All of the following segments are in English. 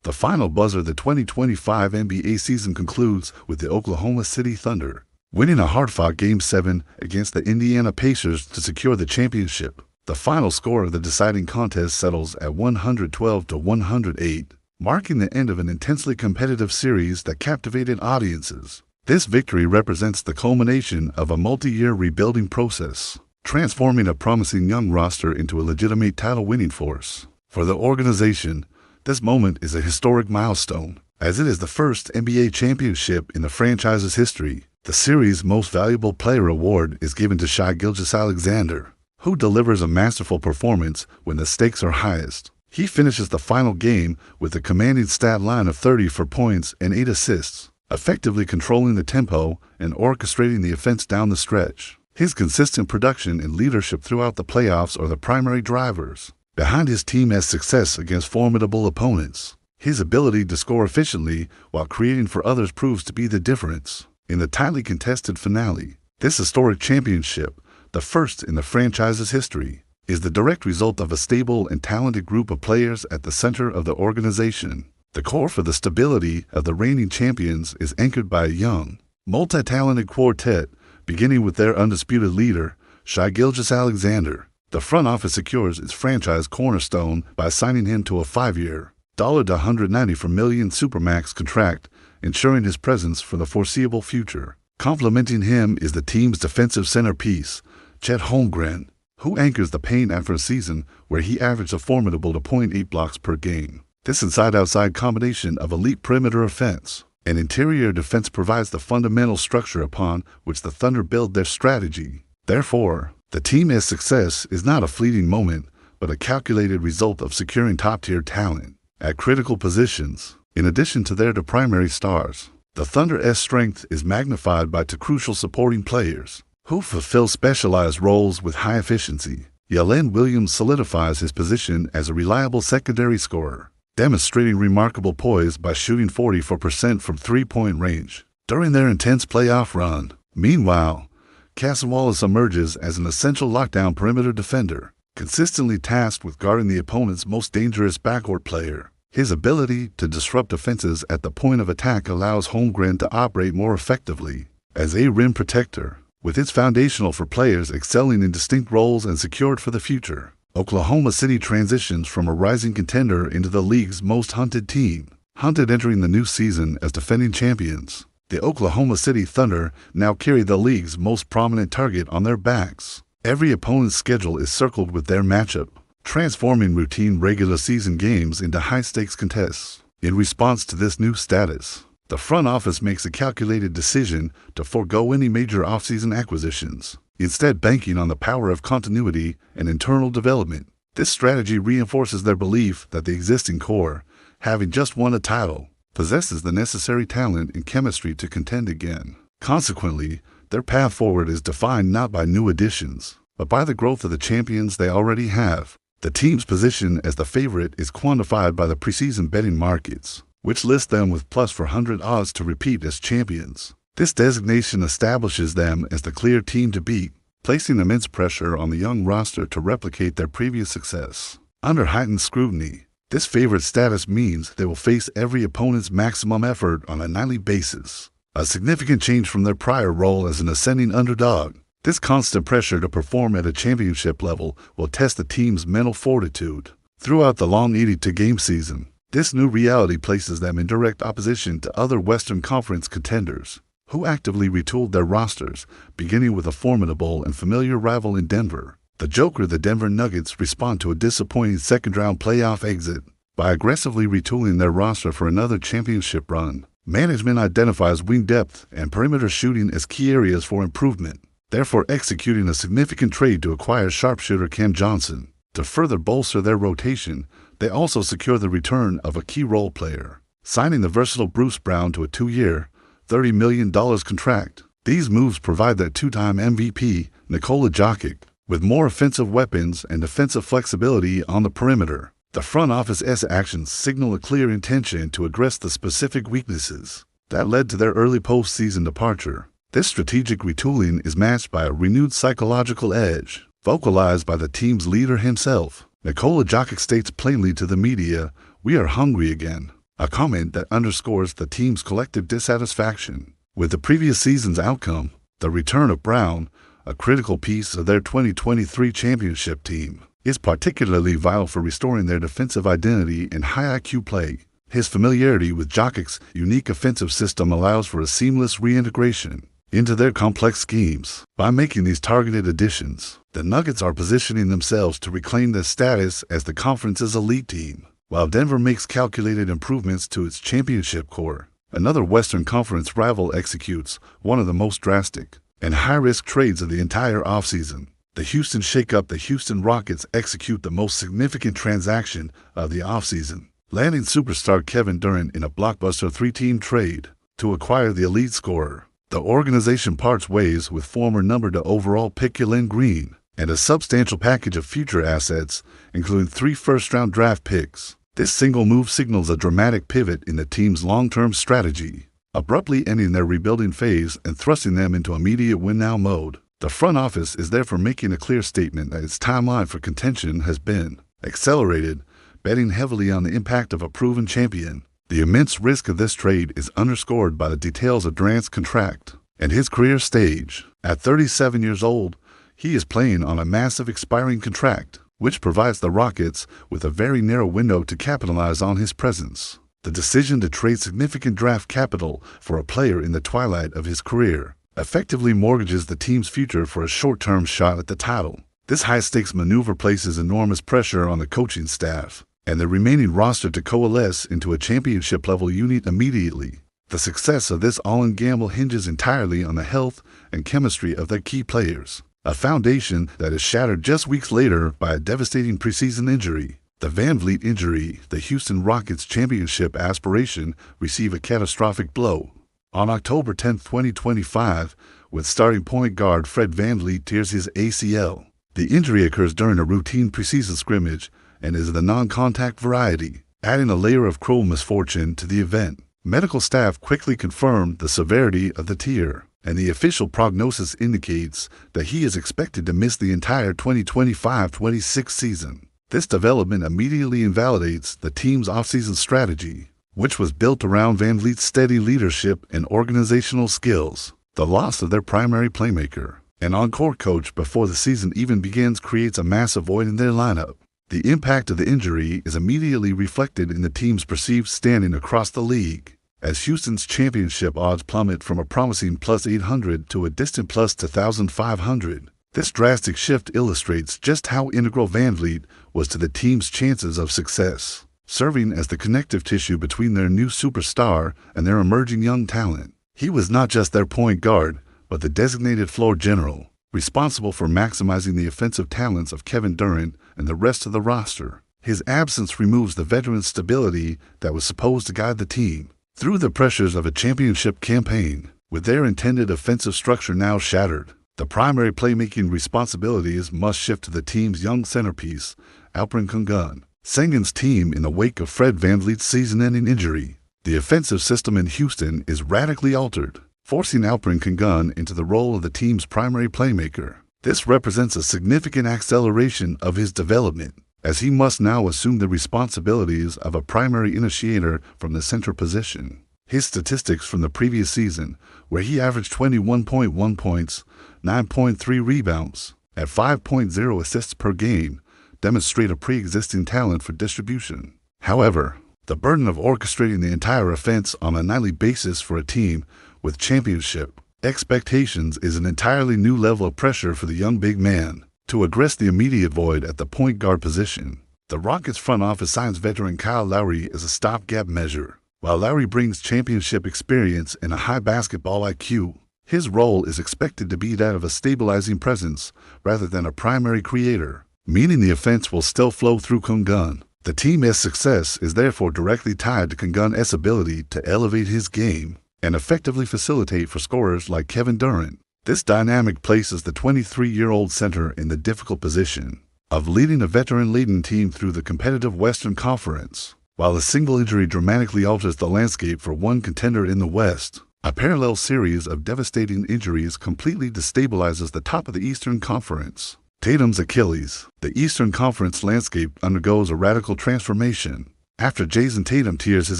The final buzzer of the 2025 NBA season concludes with the Oklahoma City Thunder winning a hard-fought Game 7 against the Indiana Pacers to secure the championship. The final score of the deciding contest settles at 112-108, marking the end of an intensely competitive series that captivated audiences. This victory represents the culmination of a multi-year rebuilding process, transforming a promising young roster into a legitimate title-winning force. For the organization, this moment is a historic milestone, as it is the first NBA championship in the franchise's history. The series' Most Valuable Player award is given to Shai Gilgeous-Alexander, who delivers a masterful performance when the stakes are highest. He finishes the final game with a commanding stat line of 30 for points and 8 assists, effectively controlling the tempo and orchestrating the offense down the stretch. His consistent production and leadership throughout the playoffs are the primary drivers behind his team's success against formidable opponents. His ability to score efficiently while creating for others proves to be the difference. In the tightly contested finale, this historic championship, the first in the franchise's history, is the direct result of a stable and talented group of players at the center of the organization. The core for the stability of the reigning champions is anchored by a young, multi-talented quartet, beginning with their undisputed leader, Shai Gilgeous-Alexander. The front office secures its franchise cornerstone by signing him to a 5-year, $194 million Supermax contract, ensuring his presence for the foreseeable future. Complementing him is the team's defensive centerpiece, Chet Holmgren, who anchors the paint after a season where he averaged a formidable 0.8 blocks per game. This inside-outside combination of elite perimeter offense and interior defense provides the fundamental structure upon which the Thunder build their strategy. Therefore, the team's success is not a fleeting moment, but a calculated result of securing top-tier talent at critical positions. In addition to their primary stars, the Thunder's strength is magnified by two crucial supporting players who fulfill specialized roles with high efficiency. Jalen Williams solidifies his position as a reliable secondary scorer, demonstrating remarkable poise by shooting 44% from three-point range during their intense playoff run. Meanwhile, Cason Wallace emerges as an essential lockdown perimeter defender, consistently tasked with guarding the opponent's most dangerous backcourt player. His ability to disrupt defenses at the point of attack allows Holmgren to operate more effectively as a rim protector, with its foundational for players excelling in distinct roles and secured for the future. Oklahoma City transitions from a rising contender into the league's most hunted team. Hunted entering the new season as defending champions, the Oklahoma City Thunder now carry the league's most prominent target on their backs. Every opponent's schedule is circled with their matchup, transforming routine regular season games into high-stakes contests. In response to this new status, the front office makes a calculated decision to forego any major offseason acquisitions, instead banking on the power of continuity and internal development. This strategy reinforces their belief that the existing core, having just won a title, possesses the necessary talent and chemistry to contend again. Consequently, their path forward is defined not by new additions, but by the growth of the champions they already have. The team's position as the favorite is quantified by the preseason betting markets, which list them with plus 400 odds to repeat as champions. This designation establishes them as the clear team to beat, placing immense pressure on the young roster to replicate their previous success. Under heightened scrutiny, this favorite status means they will face every opponent's maximum effort on a nightly basis, a significant change from their prior role as an ascending underdog. This constant pressure to perform at a championship level will test the team's mental fortitude throughout the long 82-game season. This new reality places them in direct opposition to other Western Conference contenders, who actively retooled their rosters, beginning with a formidable and familiar rival in Denver. The Joker, the Denver Nuggets, respond to a disappointing second-round playoff exit by aggressively retooling their roster for another championship run. Management identifies wing depth and perimeter shooting as key areas for improvement, therefore executing a significant trade to acquire sharpshooter Cam Johnson. To further bolster their rotation, they also secure the return of a key role player, signing the versatile Bruce Brown to a 2-year, $30 million contract. These moves provide their two-time MVP, Nikola Jokic, with more offensive weapons and defensive flexibility on the perimeter. The front office's actions signal a clear intention to address the specific weaknesses that led to their early postseason departure. This strategic retooling is matched by a renewed psychological edge, vocalized by the team's leader himself. Nikola Jokic states plainly to the media, "We are hungry again. a comment that underscores the team's collective dissatisfaction with the previous season's outcome. The return of Brown, a critical piece of their 2023 championship team, is particularly vital for restoring their defensive identity and high IQ play. His familiarity with Jokic's unique offensive system allows for a seamless reintegration into their complex schemes. By making these targeted additions, the Nuggets are positioning themselves to reclaim their status as the conference's elite team, while Denver makes calculated improvements to its championship core. Another Western Conference rival executes one of the most drastic and high-risk trades of the entire offseason. The Houston shakeup. The Houston Rockets execute the most significant transaction of the offseason, landing superstar Kevin Durant in a blockbuster three-team trade to acquire the elite scorer. The organization parts ways with former number 2 overall pick Jalen Green and a substantial package of future assets, including 3 first-round draft picks. This single move signals a dramatic pivot in the team's long-term strategy, abruptly ending their rebuilding phase and thrusting them into immediate win-now mode. The front office is therefore making a clear statement that its timeline for contention has been accelerated, betting heavily on the impact of a proven champion. The immense risk of this trade is underscored by the details of Durant's contract and his career stage. At 37 years old, he is playing on a massive expiring contract, which provides the Rockets with a very narrow window to capitalize on his presence. The decision to trade significant draft capital for a player in the twilight of his career effectively mortgages the team's future for a short-term shot at the title. This high-stakes maneuver places enormous pressure on the coaching staff and the remaining roster to coalesce into a championship-level unit immediately. The success of this all-in gamble hinges entirely on the health and chemistry of their key players, a foundation that is shattered just weeks later by a devastating preseason injury. The VanVleet injury, the Houston Rockets' championship aspiration, receive a catastrophic blow. On October 10, 2025, with starting point guard Fred VanVleet tears his ACL. The injury occurs during a routine preseason scrimmage and is the non-contact variety, adding a layer of cruel misfortune to the event. Medical staff quickly confirmed the severity of the tear, and the official prognosis indicates that he is expected to miss the entire 2025-26 season. This development immediately invalidates the team's offseason strategy, which was built around VanVleet's steady leadership and organizational skills. The loss of their primary playmaker and on-court coach before the season even begins creates a massive void in their lineup. The impact of the injury is immediately reflected in the team's perceived standing across the league, as Houston's championship odds plummet from a promising +800 to a distant +2,500. This drastic shift illustrates just how integral VanVleet was to the team's chances of success, serving as the connective tissue between their new superstar and their emerging young talent. He was not just their point guard, but the designated floor general, responsible for maximizing the offensive talents of Kevin Durant and the rest of the roster. His absence removes the veteran stability that was supposed to guide the team through the pressures of a championship campaign. With their intended offensive structure now shattered, the primary playmaking responsibilities must shift to the team's young centerpiece, Alperen Sengun. Sengun's team in the wake of Fred VanVleet's season-ending injury. The offensive system in Houston is radically altered, forcing Alperen Sengun into the role of the team's primary playmaker. This represents a significant acceleration of his development, as he must now assume the responsibilities of a primary initiator from the center position. His statistics from the previous season, where he averaged 21.1 points, 9.3 rebounds, and 5.0 assists per game, demonstrate a pre-existing talent for distribution. However, the burden of orchestrating the entire offense on a nightly basis for a team with championship expectations is an entirely new level of pressure for the young big man. To address the immediate void at the point guard position, the Rockets front office signs veteran Kyle Lowry as a stopgap measure. While Lowry brings championship experience and a high basketball IQ, his role is expected to be that of a stabilizing presence rather than a primary creator, meaning the offense will still flow through Sengun. The team's success is therefore directly tied to Sengun's ability to elevate his game and effectively facilitate for scorers like Kevin Durant. This dynamic places the 23-year-old center in the difficult position of leading a veteran-laden team through the competitive Western Conference. While a single injury dramatically alters the landscape for one contender in the West, a parallel series of devastating injuries completely destabilizes the top of the Eastern Conference. Tatum's Achilles. The Eastern Conference landscape undergoes a radical transformation, after Jayson Tatum tears his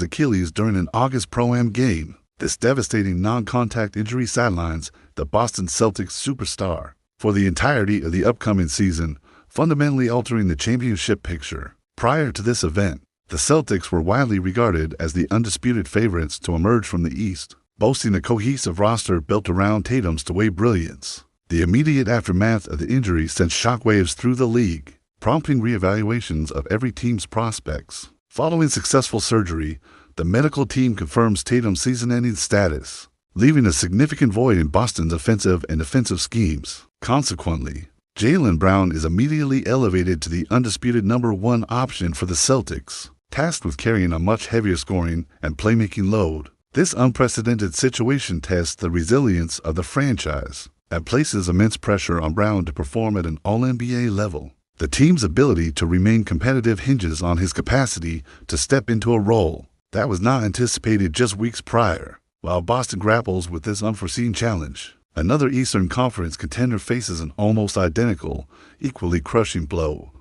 Achilles during an August Pro-Am game. This devastating non-contact injury sidelines the Boston Celtics superstar for the entirety of the upcoming season, fundamentally altering the championship picture. Prior to this event, the Celtics were widely regarded as the undisputed favorites to emerge from the East, boasting a cohesive roster built around Tatum's two-way brilliance. The immediate aftermath of the injury sent shockwaves through the league, prompting reevaluations of every team's prospects. Following successful surgery, the medical team confirms Tatum's season-ending status, leaving a significant void in Boston's offensive and defensive schemes. Consequently, Jalen Brown is immediately elevated to the undisputed #1 option for the Celtics, tasked with carrying a much heavier scoring and playmaking load. This unprecedented situation tests the resilience of the franchise and places immense pressure on Brown to perform at an All-NBA level. The team's ability to remain competitive hinges on his capacity to step into a role that was not anticipated just weeks prior. While Boston grapples with this unforeseen challenge, another Eastern Conference contender faces an almost identical, equally crushing blow.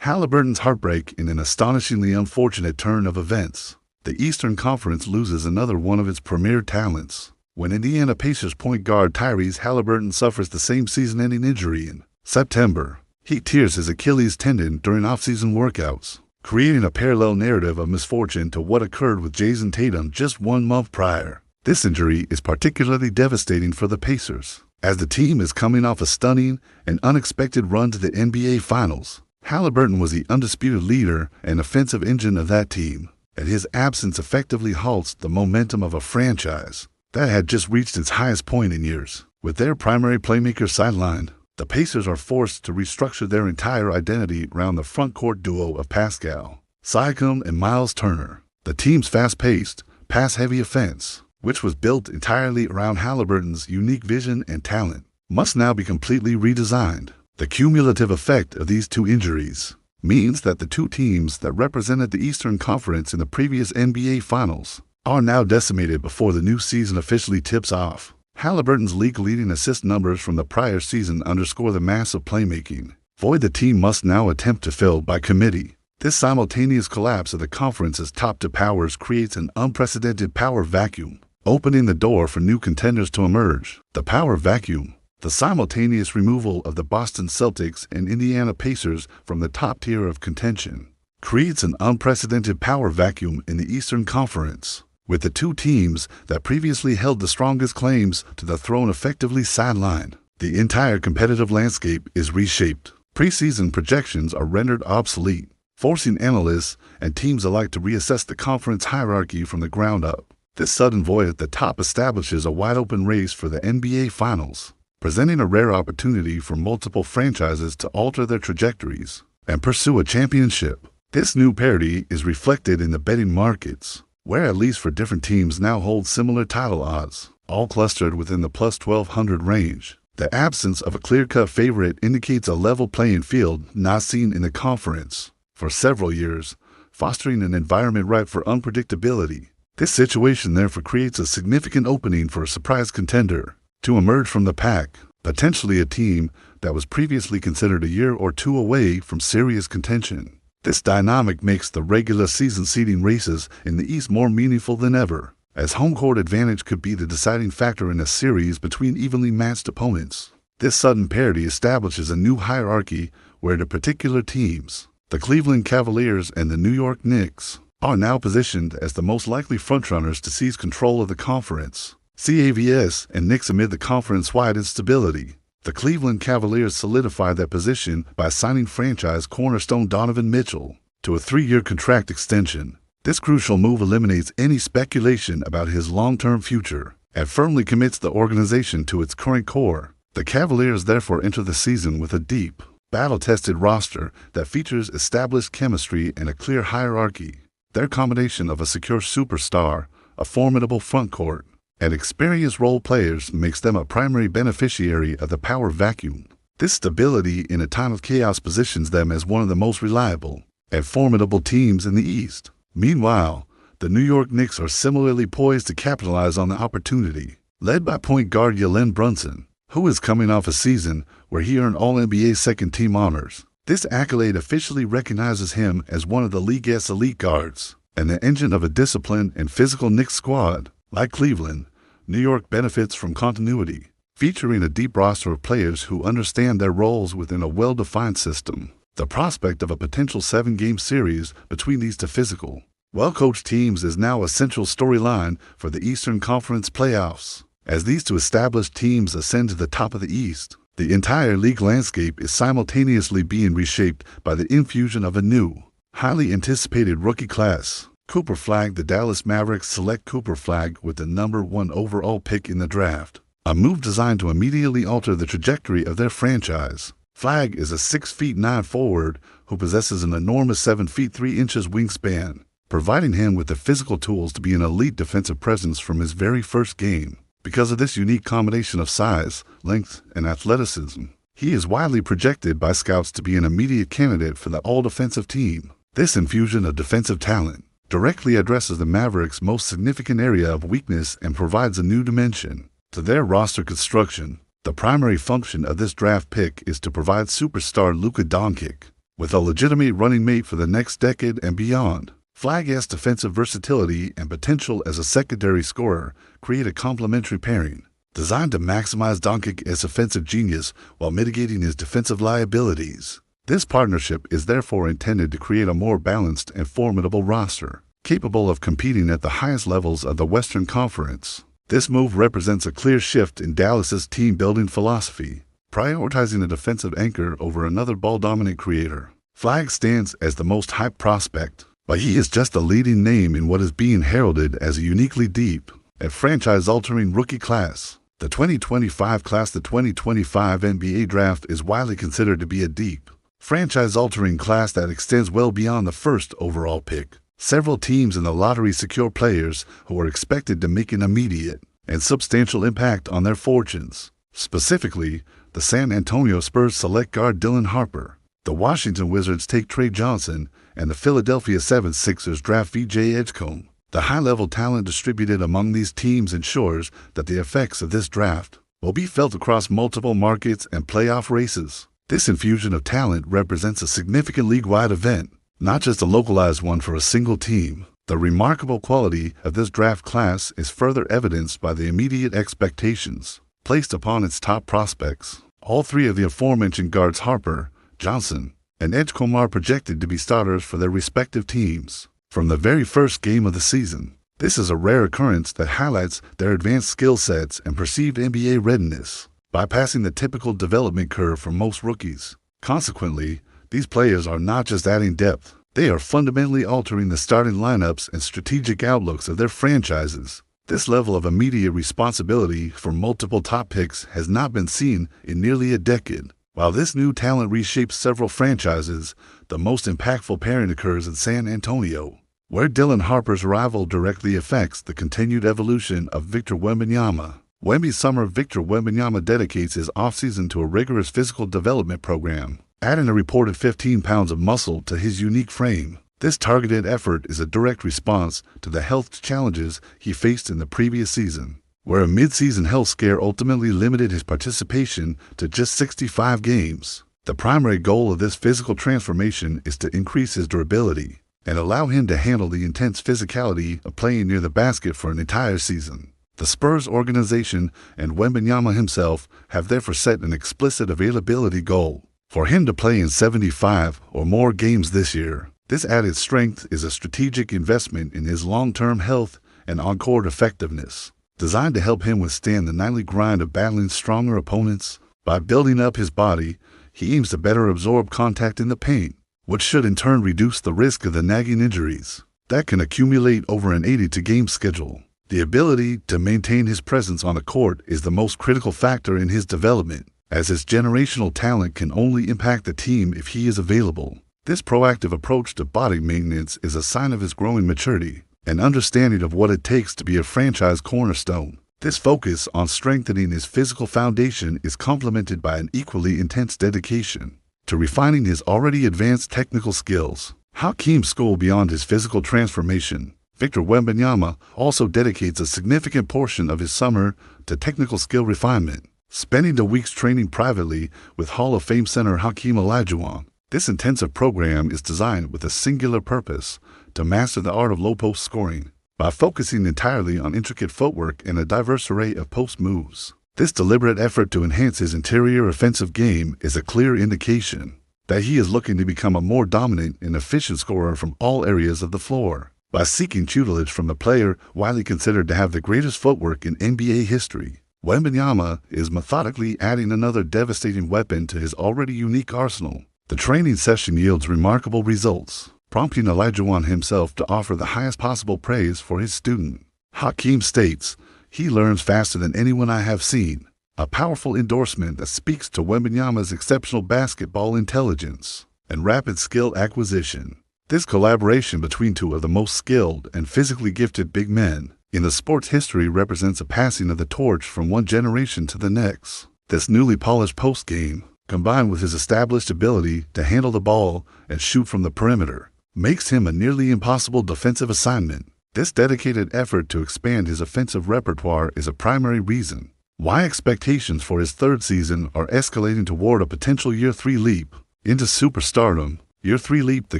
Haliburton's heartbreak in an astonishingly unfortunate turn of events. The Eastern Conference loses another one of its premier talents when Indiana Pacers point guard Tyrese Haliburton suffers the same season-ending injury in September. He tears his Achilles tendon during offseason workouts, creating a parallel narrative of misfortune to what occurred with Jayson Tatum just 1 month prior. This injury is particularly devastating for the Pacers, as the team is coming off a stunning and unexpected run to the NBA Finals. Haliburton was the undisputed leader and offensive engine of that team, and his absence effectively halts the momentum of a franchise that had just reached its highest point in years. With their primary playmaker sidelined, the Pacers are forced to restructure their entire identity around the front-court duo of Pascal Siakam and Miles Turner. The team's fast-paced, pass-heavy offense, which was built entirely around Haliburton's unique vision and talent, must now be completely redesigned. The cumulative effect of these two injuries means that the two teams that represented the Eastern Conference in the previous NBA Finals are now decimated before the new season officially tips off. Haliburton's league-leading assist numbers from the prior season underscore the massive playmaking void the team must now attempt to fill by committee. This simultaneous collapse of the conference's top-2 powers creates an unprecedented power vacuum, opening the door for new contenders to emerge. The power vacuum, the simultaneous removal of the Boston Celtics and Indiana Pacers from the top tier of contention, creates an unprecedented power vacuum in the Eastern Conference, with the two teams that previously held the strongest claims to the throne effectively sidelined. The entire competitive landscape is reshaped. Preseason projections are rendered obsolete, forcing analysts and teams alike to reassess the conference hierarchy from the ground up. This sudden void at the top establishes a wide-open race for the NBA Finals, presenting a rare opportunity for multiple franchises to alter their trajectories and pursue a championship. This new parity is reflected in the betting markets, where at least for different teams now hold similar title odds, all clustered within the plus 1,200 range. The absence of a clear-cut favorite indicates a level playing field not seen in the conference for several years, fostering an environment ripe for unpredictability. This situation therefore creates a significant opening for a surprise contender to emerge from the pack, potentially a team that was previously considered a year or two away from serious contention. This dynamic makes the regular season seeding races in the East more meaningful than ever, as home court advantage could be the deciding factor in a series between evenly matched opponents. This sudden parity establishes a new hierarchy where the particular teams, the Cleveland Cavaliers and the New York Knicks, are now positioned as the most likely frontrunners to seize control of the conference. Cavs and Knicks amid the conference-wide instability. The Cleveland Cavaliers solidified that position by signing franchise cornerstone Donovan Mitchell to a 3-year contract extension. This crucial move eliminates any speculation about his long-term future and firmly commits the organization to its current core. The Cavaliers therefore enter the season with a deep, battle-tested roster that features established chemistry and a clear hierarchy. Their combination of a secure superstar, a formidable frontcourt, and experienced role players makes them a primary beneficiary of the power vacuum. This stability in a time of chaos positions them as one of the most reliable and formidable teams in the East. Meanwhile, the New York Knicks are similarly poised to capitalize on the opportunity, led by point guard Jalen Brunson, who is coming off a season where he earned All-NBA second-team honors. This accolade officially recognizes him as one of the league's elite guards. and the engine of a disciplined and physical Knicks squad. Like Cleveland, New York benefits from continuity, featuring a deep roster of players who understand their roles within a well-defined system. The prospect of a potential 7-game series between these two physical, well-coached teams is now a central storyline for the Eastern Conference playoffs. As these two established teams ascend to the top of the East, the entire league landscape is simultaneously being reshaped by the infusion of a new, highly anticipated rookie class. Cooper Flagg. The Dallas Mavericks select Cooper Flagg with the #1 overall pick in the draft, a move designed to immediately alter the trajectory of their franchise. Flagg is a 6'9" forward who possesses an enormous 7 feet 3 inches wingspan, providing him with the physical tools to be an elite defensive presence from his very first game. Because of this unique combination of size, length, and athleticism, he is widely projected by scouts to be an immediate candidate for the all-defensive team. This infusion of defensive talent directly addresses the Mavericks' most significant area of weakness and provides a new dimension to their roster construction. The primary function of this draft pick is to provide superstar Luka Doncic with a legitimate running mate for the next decade and beyond. Flagg's defensive versatility and potential as a secondary scorer create a complementary pairing, designed to maximize Doncic as offensive genius while mitigating his defensive liabilities. This partnership is therefore intended to create a more balanced and formidable roster, capable of competing at the highest levels of the Western Conference. This move represents a clear shift in Dallas's team-building philosophy, prioritizing a defensive anchor over another ball-dominant creator. Flagg stands as the most hyped prospect, but he is just a leading name in what is being heralded as a uniquely deep and franchise-altering rookie class. The 2025 class. The 2025 NBA draft is widely considered to be a deep, franchise-altering class that extends well beyond the first overall pick. Several teams in the lottery secure players who are expected to make an immediate and substantial impact on their fortunes. Specifically, the San Antonio Spurs select guard Dylan Harper, the Washington Wizards take Trey Johnson, and the Philadelphia 76ers draft VJ Edgecombe. The high-level talent distributed among these teams ensures that the effects of this draft will be felt across multiple markets and playoff races. This infusion of talent represents a significant league-wide event, not just a localized one for a single team. The remarkable quality of this draft class is further evidenced by the immediate expectations placed upon its top prospects. All three of the aforementioned guards, Harper, Johnson, and Edgecombe, are projected to be starters for their respective teams from the very first game of the season. This is a rare occurrence that highlights their advanced skill sets and perceived NBA readiness, bypassing the typical development curve for most rookies. Consequently, these players are not just adding depth, they are fundamentally altering the starting lineups and strategic outlooks of their franchises. This level of immediate responsibility for multiple top picks has not been seen in nearly a decade. While this new talent reshapes several franchises, the most impactful pairing occurs in San Antonio, where Dylan Harper's arrival directly affects the continued evolution of Victor Wembanyama. Wemby's summer. Victor Wembanyama dedicates his offseason to a rigorous physical development program, adding a reported 15 pounds of muscle to his unique frame. This targeted effort is a direct response to the health challenges he faced in the previous season, where a mid-season health scare ultimately limited his participation to just 65 games. The primary goal of this physical transformation is to increase his durability and allow him to handle the intense physicality of playing near the basket for an entire season. The Spurs organization and Wembanyama himself have therefore set an explicit availability goal for him to play in 75 or more games this year. This added strength is a strategic investment in his long-term health and on-court effectiveness, designed to help him withstand the nightly grind of battling stronger opponents. By building up his body, he aims to better absorb contact in the paint, which should in turn reduce the risk of the nagging injuries that can accumulate over an 82-game schedule. The ability to maintain his presence on the court is the most critical factor in his development, as his generational talent can only impact the team if he is available. This proactive approach to body maintenance is a sign of his growing maturity and understanding of what it takes to be a franchise cornerstone. This focus on strengthening his physical foundation is complemented by an equally intense dedication to refining his already advanced technical skills. Hakeem's school. Beyond his physical transformation, Victor Wembanyama also dedicates a significant portion of his summer to technical skill refinement, spending the weeks training privately with Hall of Fame center Hakeem Olajuwon. This intensive program is designed with a singular purpose: to master the art of low-post scoring by focusing entirely on intricate footwork and a diverse array of post moves. This deliberate effort to enhance his interior offensive game is a clear indication that he is looking to become a more dominant and efficient scorer from all areas of the floor. By seeking tutelage from a player widely considered to have the greatest footwork in NBA history, Wembanyama is methodically adding another devastating weapon to his already unique arsenal. The training session yields remarkable results, prompting Olajuwon himself to offer the highest possible praise for his student. Hakeem states, "He learns faster than anyone I have seen," a powerful endorsement that speaks to Wembanyama's exceptional basketball intelligence and rapid skill acquisition. This collaboration between two of the most skilled and physically gifted big men in the sport's history represents a passing of the torch from one generation to the next. This newly polished post game, combined with his established ability to handle the ball and shoot from the perimeter, makes him a nearly impossible defensive assignment. This dedicated effort to expand his offensive repertoire is a primary reason why expectations for his third season are escalating toward a potential Year 3 leap into superstardom. Year 3 leap, the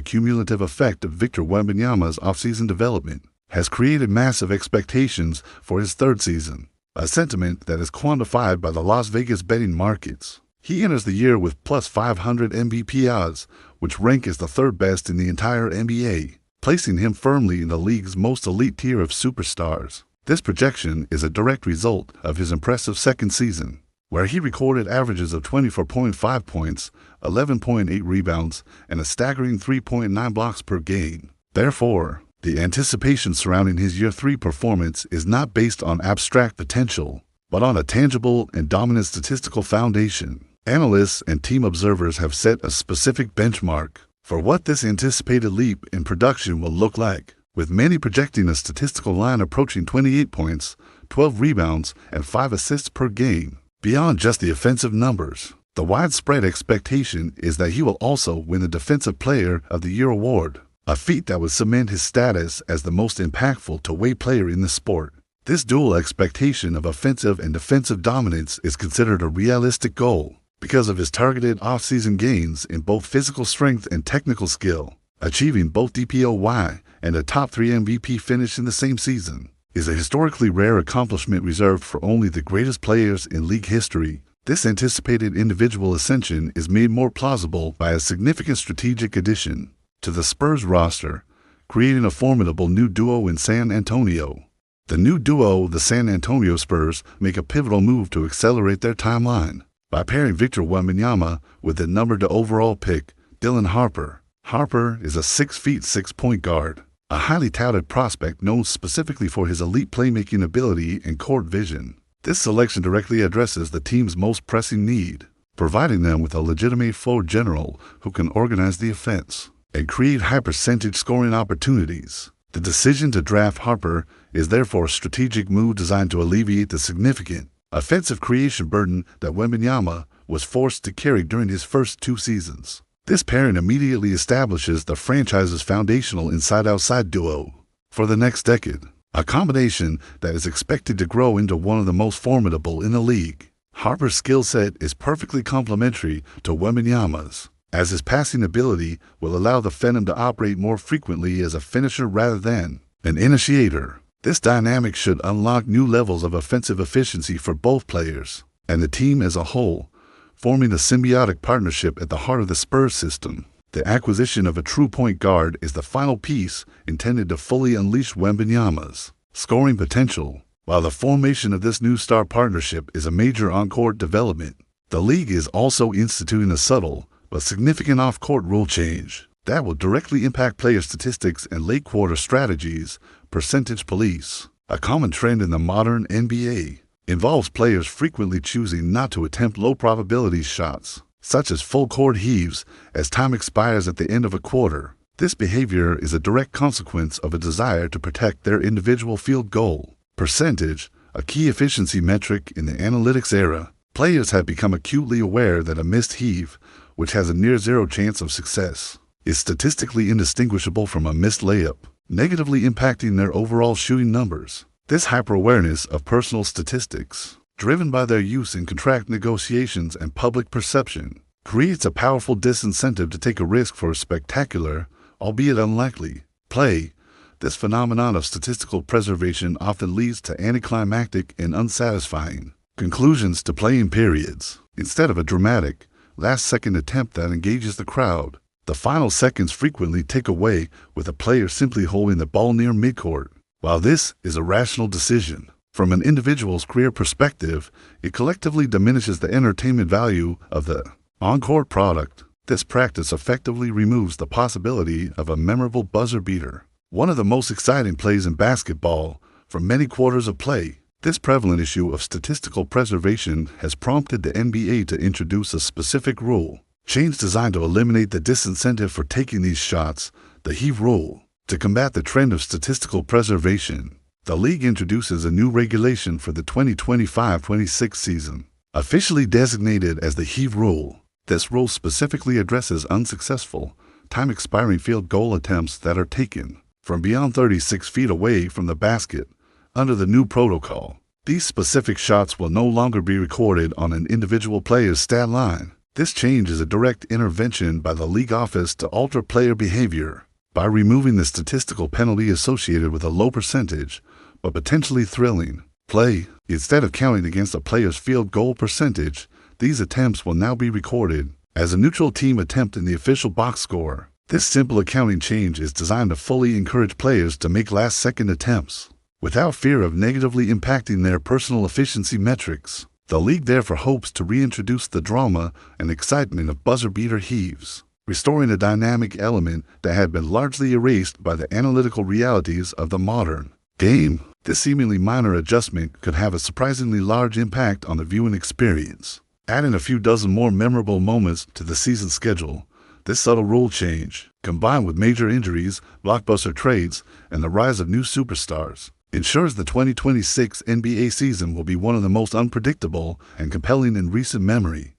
cumulative effect of Victor Wembanyama's offseason development, has created massive expectations for his third season, a sentiment that is quantified by the Las Vegas betting markets. He enters the year with plus 500 MVP odds, which rank as the third best in the entire NBA, placing him firmly in the league's most elite tier of superstars. This projection is a direct result of his impressive second season, where he recorded averages of 24.5 points, 11.8 rebounds, and a staggering 3.9 blocks per game. Therefore, the anticipation surrounding his Year 3 performance is not based on abstract potential, but on a tangible and dominant statistical foundation. Analysts and team observers have set a specific benchmark for what this anticipated leap in production will look like, with many projecting a statistical line approaching 28 points, 12 rebounds, and 5 assists per game. Beyond just the offensive numbers, the widespread expectation is that he will also win the Defensive Player of the Year award, a feat that would cement his status as the most impactful two-way player in the sport. This dual expectation of offensive and defensive dominance is considered a realistic goal because of his targeted offseason gains in both physical strength and technical skill. Achieving both DPOY and a top 3 MVP finish in the same season is a historically rare accomplishment reserved for only the greatest players in league history. This anticipated individual ascension is made more plausible by a significant strategic addition to the Spurs roster, creating a formidable new duo in San Antonio. The new duo, the San Antonio Spurs, make a pivotal move to accelerate their timeline by pairing Victor Wembanyama with the number 2 overall pick, Dylan Harper. Harper is a 6'6" point guard, a highly touted prospect known specifically for his elite playmaking ability and court vision. This selection directly addresses the team's most pressing need, providing them with a legitimate floor general who can organize the offense and create high-percentage scoring opportunities. The decision to draft Harper is therefore a strategic move designed to alleviate the significant offensive creation burden that Wembanyama was forced to carry during his first 2 seasons. This pairing immediately establishes the franchise's foundational inside-outside duo for the next decade, a combination that is expected to grow into one of the most formidable in the league. Harper's skill set is perfectly complementary to Wembanyama's, as his passing ability will allow the Phenom to operate more frequently as a finisher rather than an initiator. This dynamic should unlock new levels of offensive efficiency for both players and the team as a whole, forming a symbiotic partnership at the heart of the Spurs system. The acquisition of a true point guard is the final piece intended to fully unleash Wembanyama's scoring potential. While the formation of this new star partnership is a major on-court development, the league is also instituting a subtle but significant off-court rule change that will directly impact player statistics and late quarter strategies. Percentage police, a common trend in the modern NBA, involves players frequently choosing not to attempt low-probability shots, such as full-court heaves, as time expires at the end of a quarter. This behavior is a direct consequence of a desire to protect their individual field goal percentage, a key efficiency metric in the analytics era. Players have become acutely aware that a missed heave, which has a near-zero chance of success, is statistically indistinguishable from a missed layup, negatively impacting their overall shooting numbers. This hyper-awareness of personal statistics, driven by their use in contract negotiations and public perception, creates a powerful disincentive to take a risk for a spectacular, albeit unlikely, play. This phenomenon of statistical preservation often leads to anticlimactic and unsatisfying conclusions to playing periods. Instead of a dramatic, last-second attempt that engages the crowd, the final seconds frequently take away with a player simply holding the ball near midcourt. While this is a rational decision, from an individual's career perspective, it collectively diminishes the entertainment value of the on-court product. This practice effectively removes the possibility of a memorable buzzer beater, one of the most exciting plays in basketball, from many quarters of play. This prevalent issue of statistical preservation has prompted the NBA to introduce a specific rule change designed to eliminate the disincentive for taking these shots, the heave rule. To combat the trend of statistical preservation, the league introduces a new regulation for the 2025-26 season, officially designated as the heave rule. This rule specifically addresses unsuccessful, time-expiring field goal attempts that are taken from beyond 36 feet away from the basket. Under the new protocol, these specific shots will no longer be recorded on an individual player's stat line. This change is a direct intervention by the league office to alter player behavior. By removing the statistical penalty associated with a low percentage, but potentially thrilling, play, instead of counting against a player's field goal percentage, these attempts will now be recorded as a neutral team attempt in the official box score. This simple accounting change is designed to fully encourage players to make last-second attempts, without fear of negatively impacting their personal efficiency metrics. The league therefore hopes to reintroduce the drama and excitement of buzzer-beater heaves, restoring a dynamic element that had been largely erased by the analytical realities of the modern game. This seemingly minor adjustment could have a surprisingly large impact on the viewing experience, adding a few dozen more memorable moments to the season schedule. This subtle rule change, combined with major injuries, blockbuster trades, and the rise of new superstars, ensures the 2026 NBA season will be one of the most unpredictable and compelling in recent memory.